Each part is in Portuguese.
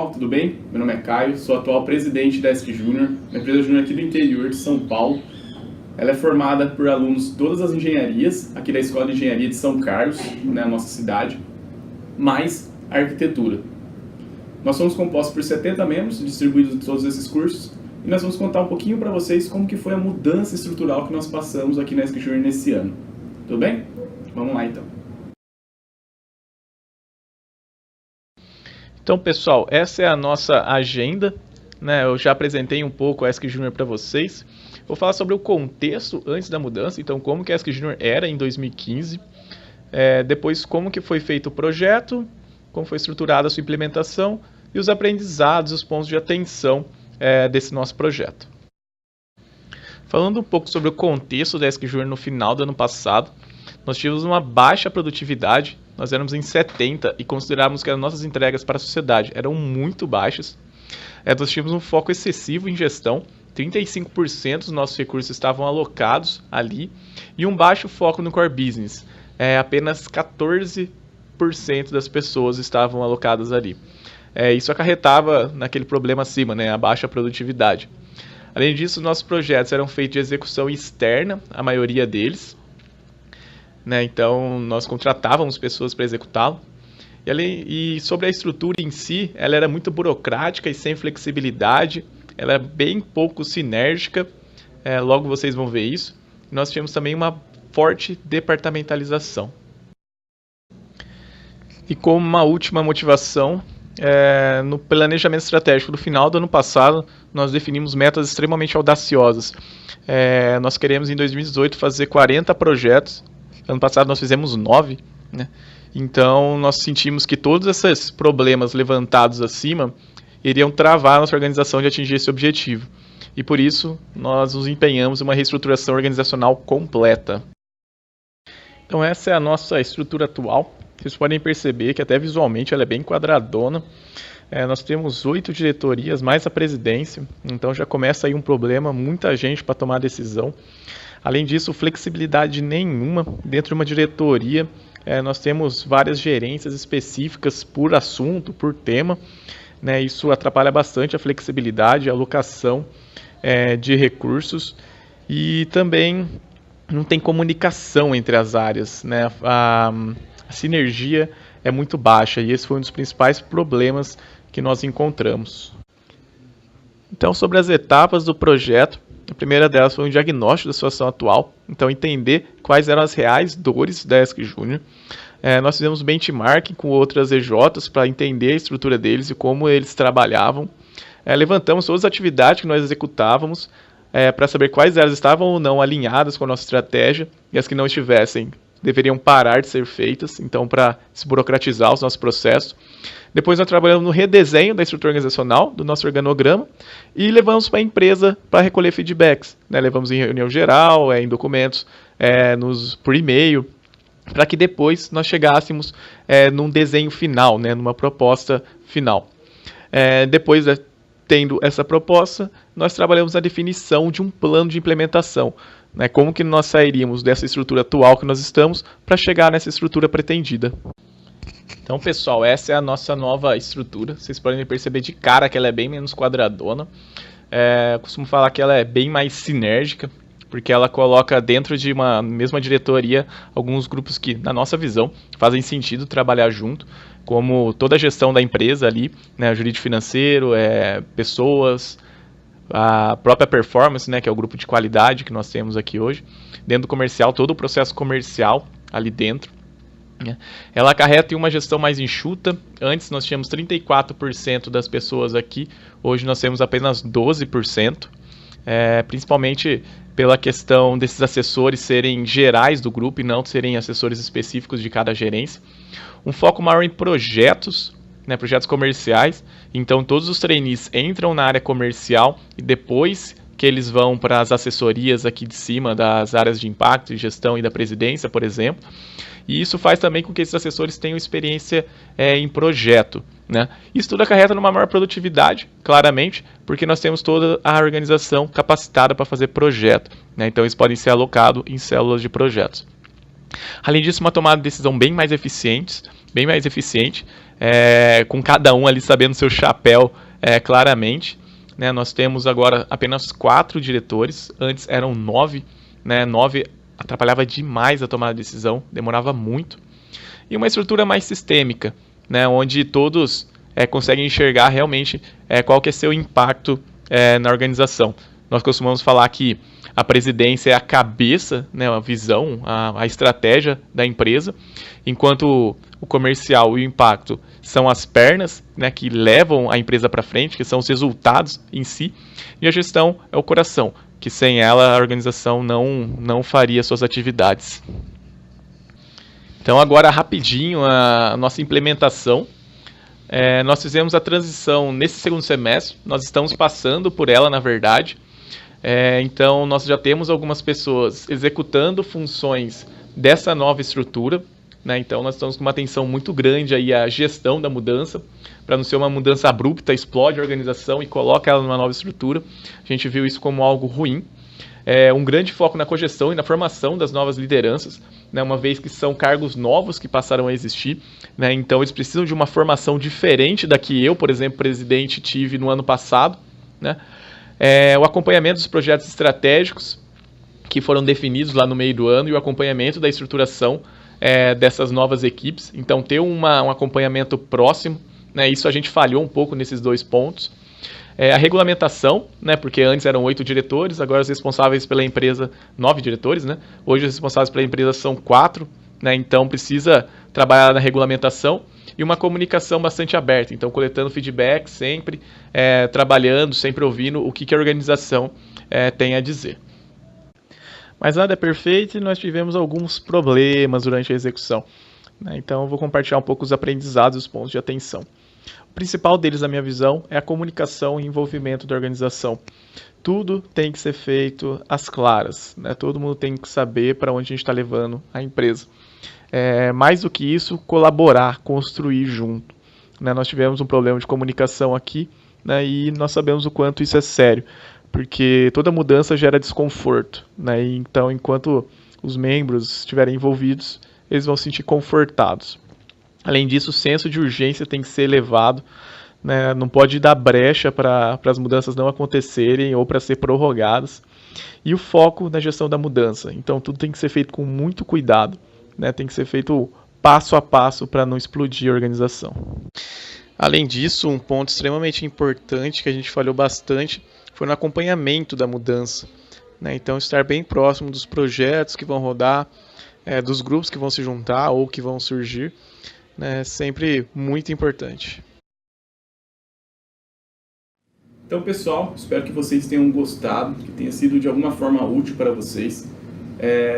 pessoal, tudo bem? Meu nome é Caio, sou atual presidente da ESC Júnior, uma empresa júnior aqui do interior de São Paulo. Ela é formada por alunos de todas as engenharias, aqui da Escola de Engenharia de São Carlos, na nossa cidade, mais a arquitetura. Nós somos compostos por 70 membros, distribuídos em todos esses cursos, e nós vamos contar um pouquinho para vocês como que foi a mudança estrutural que nós passamos aqui na ESC Júnior nesse ano. Tudo bem? Vamos lá então. Então, pessoal, essa é a nossa agenda, né? Eu já apresentei um pouco a ESC Júnior para vocês. Vou falar sobre o contexto antes da mudança, então como que a ESC Júnior era em 2015, depois como que foi feito o projeto, como foi estruturada a sua implementação e os aprendizados, os pontos de atenção desse nosso projeto. Falando um pouco sobre o contexto da ESC Júnior no final do ano passado, nós tivemos uma baixa produtividade, nós éramos em 70 e considerávamos que as nossas entregas para a sociedade eram muito baixas. Nós tínhamos um foco excessivo em gestão, 35% dos nossos recursos estavam alocados ali e um baixo foco no core business, apenas 14% das pessoas estavam alocadas ali. Isso acarretava naquele problema acima, né, a baixa produtividade. Além disso, nossos projetos eram feitos de execução externa, a maioria deles. Então, nós contratávamos pessoas para executá-lo. E sobre a estrutura em si, ela era muito burocrática e sem flexibilidade. Ela é bem pouco sinérgica. Logo vocês vão ver isso. Nós tivemos também uma forte departamentalização. E como uma última motivação, no planejamento estratégico do final do ano passado, nós definimos metas extremamente audaciosas. Nós queremos em 2018 fazer 40 projetos. Ano passado nós fizemos 9, né? Então nós sentimos que todos esses problemas levantados acima iriam travar a nossa organização de atingir esse objetivo. E por isso nós nos empenhamos em uma reestruturação organizacional completa. Então essa é a nossa estrutura atual. Vocês podem perceber que até visualmente ela é bem quadradona. Nós temos 8 diretorias mais a presidência, então já começa aí um problema, muita gente para tomar decisão. Além disso, flexibilidade nenhuma dentro de uma diretoria. Nós temos várias gerências específicas por assunto, por tema. Isso atrapalha bastante a flexibilidade, a alocação de recursos. E também não tem comunicação entre as áreas. A sinergia é muito baixa e esse foi um dos principais problemas que nós encontramos. Então, sobre as etapas do projeto, a primeira delas foi um diagnóstico da situação atual, então entender quais eram as reais dores da ESC Júnior. Nós fizemos benchmarking com outras EJs para entender a estrutura deles e como eles trabalhavam. Levantamos todas as atividades que nós executávamos para saber quais delas estavam ou não alinhadas com a nossa estratégia e as que não estivessem deveriam parar de ser feitas, então para desburocratizar os nossos processos. Depois nós trabalhamos no redesenho da estrutura organizacional, do nosso organograma, e levamos para a empresa para recolher feedbacks. Levamos em reunião geral, em documentos, por e-mail, para que depois nós chegássemos num desenho final, numa proposta final. Depois tendo essa proposta, nós trabalhamos a definição de um plano de implementação. Como que nós sairíamos dessa estrutura atual que nós estamos para chegar nessa estrutura pretendida. Então, pessoal, essa é a nossa nova estrutura. Vocês podem perceber de cara que ela é bem menos quadradona. Costumo falar que ela é bem mais sinérgica, porque ela coloca dentro de uma mesma diretoria alguns grupos que, na nossa visão, fazem sentido trabalhar junto, como toda a gestão da empresa ali, jurídico financeiro, pessoas, a própria performance, que é o grupo de qualidade que nós temos aqui hoje, dentro do comercial, todo o processo comercial ali dentro. Ela acarreta em uma gestão mais enxuta. Antes nós tínhamos 34% das pessoas aqui, hoje nós temos apenas 12%, principalmente pela questão desses assessores serem gerais do grupo e não serem assessores específicos de cada gerência. Um foco maior em projetos, projetos comerciais, então todos os trainees entram na área comercial e depois que eles vão para as assessorias aqui de cima das áreas de impacto, de gestão e da presidência, por exemplo. E isso faz também com que esses assessores tenham experiência em projeto. Isso tudo acarreta numa maior produtividade, claramente, porque nós temos toda a organização capacitada para fazer projeto. Então eles podem ser alocados em células de projetos. Além disso, uma tomada de decisão bem mais eficiente. bem mais eficiente, com cada um ali sabendo seu chapéu claramente. Né? Nós temos agora apenas 4 diretores, antes eram 9, né? 9 atrapalhava demais a tomada de decisão, demorava muito. E uma estrutura mais sistêmica, né? Onde todos conseguem enxergar realmente qual que é seu impacto na organização. Nós costumamos falar que a presidência é a cabeça, né, a visão, a estratégia da empresa, enquanto o comercial e o impacto são as pernas, né, que levam a empresa para frente, que são os resultados em si, e a gestão é o coração, que sem ela a organização não faria suas atividades. Então agora rapidinho a nossa implementação. Nós fizemos a transição nesse segundo semestre, nós estamos passando por ela na verdade. Então nós já temos algumas pessoas executando funções dessa nova estrutura, né? Então nós estamos com uma atenção muito grande aí à gestão da mudança, para não ser uma mudança abrupta, explode a organização e coloca ela numa nova estrutura. A gente viu isso como algo ruim. Um grande foco na cogestão e na formação das novas lideranças, né? Uma vez que são cargos novos que passaram a existir, né? Então eles precisam de uma formação diferente da que eu, por exemplo, presidente, tive no ano passado, né? O acompanhamento dos projetos estratégicos que foram definidos lá no meio do ano e o acompanhamento da estruturação dessas novas equipes. Então, ter um acompanhamento próximo, né, isso a gente falhou um pouco nesses 2 pontos. A regulamentação, né, porque antes eram 8 diretores, agora os responsáveis pela empresa, 9 diretores, né, hoje os responsáveis pela empresa são 4, né, então precisa trabalhar na regulamentação. E uma comunicação bastante aberta, então coletando feedback sempre, trabalhando, sempre ouvindo o que a organização tem a dizer. Mas nada é perfeito e nós tivemos alguns problemas durante a execução, né? Então eu vou compartilhar um pouco os aprendizados e os pontos de atenção. O principal deles, na minha visão, é a comunicação e envolvimento da organização. Tudo tem que ser feito às claras, né? Todo mundo tem que saber para onde a gente está levando a empresa. Mais do que isso, colaborar, construir junto, né? Nós tivemos um problema de comunicação aqui, né? E nós sabemos o quanto isso é sério, porque toda mudança gera desconforto, né? E então, enquanto os membros estiverem envolvidos, eles vão se sentir confortados. Além disso, o senso de urgência tem que ser elevado, né? Não pode dar brecha para as mudanças não acontecerem ou para ser prorrogadas. E o foco na gestão da mudança. Então, tudo tem que ser feito com muito cuidado, né? Tem que ser feito passo a passo para não explodir a organização. Além disso, um ponto extremamente importante que a gente falhou bastante foi no acompanhamento da mudança, né? Então, estar bem próximo dos projetos que vão rodar, dos grupos que vão se juntar ou que vão surgir, né? É sempre muito importante. Então, pessoal, espero que vocês tenham gostado, que tenha sido de alguma forma útil para vocês.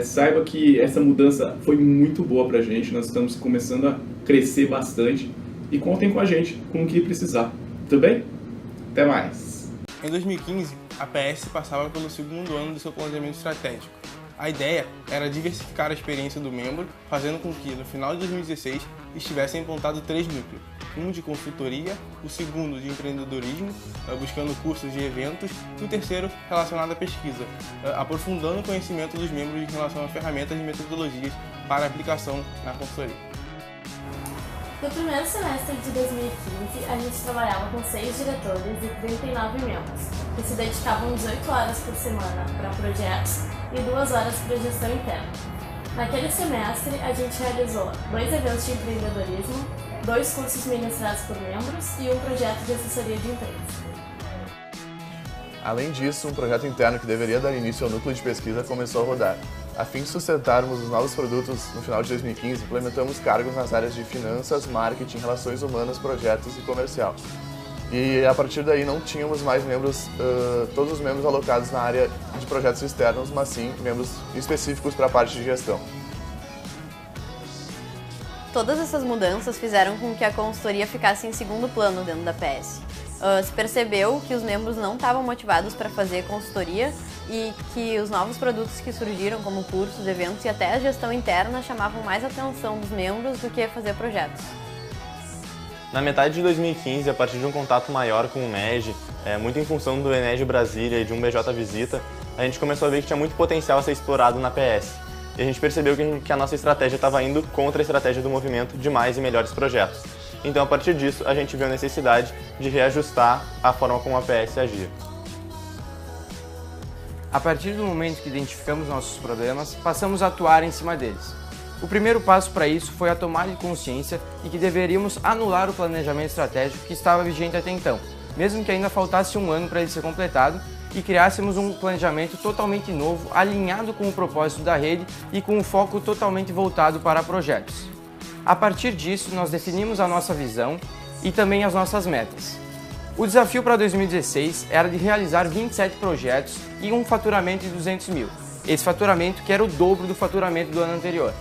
Saiba que essa mudança foi muito boa pra gente, nós estamos começando a crescer bastante e contem com a gente com o que precisar, tudo bem? Até mais! Em 2015, a PS passava pelo segundo ano do seu planejamento estratégico. A ideia era diversificar a experiência do membro, fazendo com que, no final de 2016, estivessem implantados 3 núcleos. Um de consultoria, o segundo de empreendedorismo, buscando cursos de eventos, e o terceiro relacionado à pesquisa, aprofundando o conhecimento dos membros em relação a ferramentas e metodologias para aplicação na consultoria. No primeiro semestre de 2015, a gente trabalhava com 6 diretores e 39 membros, que se dedicavam 18 horas por semana para projetos e 2 horas para gestão interna. Naquele semestre, a gente realizou 2 eventos de empreendedorismo, 2 cursos ministrados por membros e um projeto de assessoria de empresas. Além disso, um projeto interno que deveria dar início ao núcleo de pesquisa começou a rodar. A fim de sustentarmos os novos produtos no final de 2015, implementamos cargos nas áreas de finanças, marketing, relações humanas, projetos e comercial. E a partir daí não tínhamos mais membros, todos os membros alocados na área de projetos externos, mas sim membros específicos para a parte de gestão. Todas essas mudanças fizeram com que a consultoria ficasse em segundo plano dentro da PS. Se percebeu que os membros não estavam motivados para fazer consultoria e que os novos produtos que surgiram, como cursos, eventos e até a gestão interna, chamavam mais atenção dos membros do que fazer projetos. Na metade de 2015, a partir de um contato maior com o MEG, muito em função do Enege Brasília e de um BJ Visita, a gente começou a ver que tinha muito potencial a ser explorado na PS. E a gente percebeu que a nossa estratégia estava indo contra a estratégia do movimento de mais e melhores projetos. Então, a partir disso, a gente viu a necessidade de reajustar a forma como a APS agia. A partir do momento que identificamos nossos problemas, passamos a atuar em cima deles. O primeiro passo para isso foi a tomada de consciência de que deveríamos anular o planejamento estratégico que estava vigente até então, mesmo que ainda faltasse um ano para ele ser completado, e criássemos um planejamento totalmente novo, alinhado com o propósito da rede e com um foco totalmente voltado para projetos. A partir disso, nós definimos a nossa visão e também as nossas metas. O desafio para 2016 era de realizar 27 projetos e um faturamento de 200 mil. Esse faturamento que era o dobro do faturamento do ano anterior.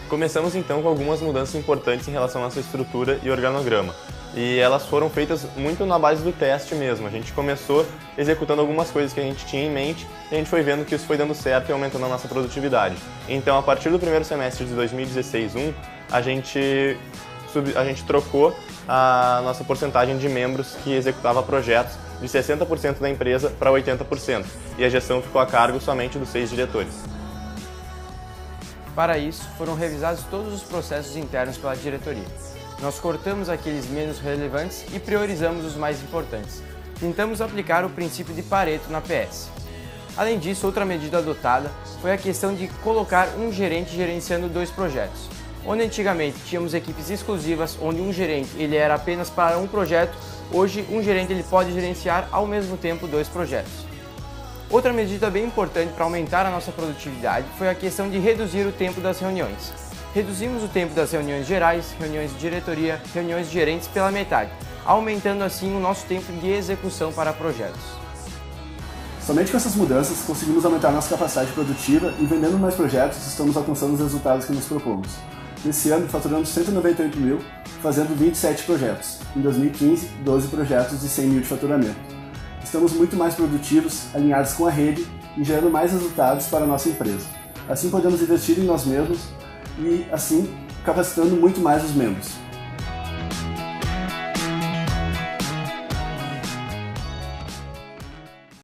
Começamos então com algumas mudanças importantes em relação à nossa estrutura e organograma. E elas foram feitas muito na base do teste mesmo. A gente começou executando algumas coisas que a gente tinha em mente e a gente foi vendo que isso foi dando certo e aumentando a nossa produtividade. Então, a partir do primeiro semestre de 2016-1, a gente trocou a nossa porcentagem de membros que executava projetos de 60% da empresa para 80%, e a gestão ficou a cargo somente dos 6 diretores. Para isso, foram revisados todos os processos internos pela diretoria. Nós cortamos aqueles menos relevantes e priorizamos os mais importantes. Tentamos aplicar o princípio de Pareto na PS. Além disso, outra medida adotada foi a questão de colocar um gerente gerenciando 2 projetos. Onde antigamente tínhamos equipes exclusivas, onde um gerente ele era apenas para um projeto, hoje um gerente ele pode gerenciar ao mesmo tempo 2 projetos. Outra medida bem importante para aumentar a nossa produtividade foi a questão de reduzir o tempo das reuniões. Reduzimos o tempo das reuniões gerais, reuniões de diretoria, reuniões de gerentes pela metade, aumentando assim o nosso tempo de execução para projetos. Somente com essas mudanças conseguimos aumentar nossa capacidade produtiva e vendendo mais projetos estamos alcançando os resultados que nos propomos. Nesse ano faturamos 198 mil, fazendo 27 projetos. Em 2015, 12 projetos de 100 mil de faturamento. Estamos muito mais produtivos, alinhados com a rede e gerando mais resultados para a nossa empresa. Assim podemos investir em nós mesmos e, assim, capacitando muito mais os membros.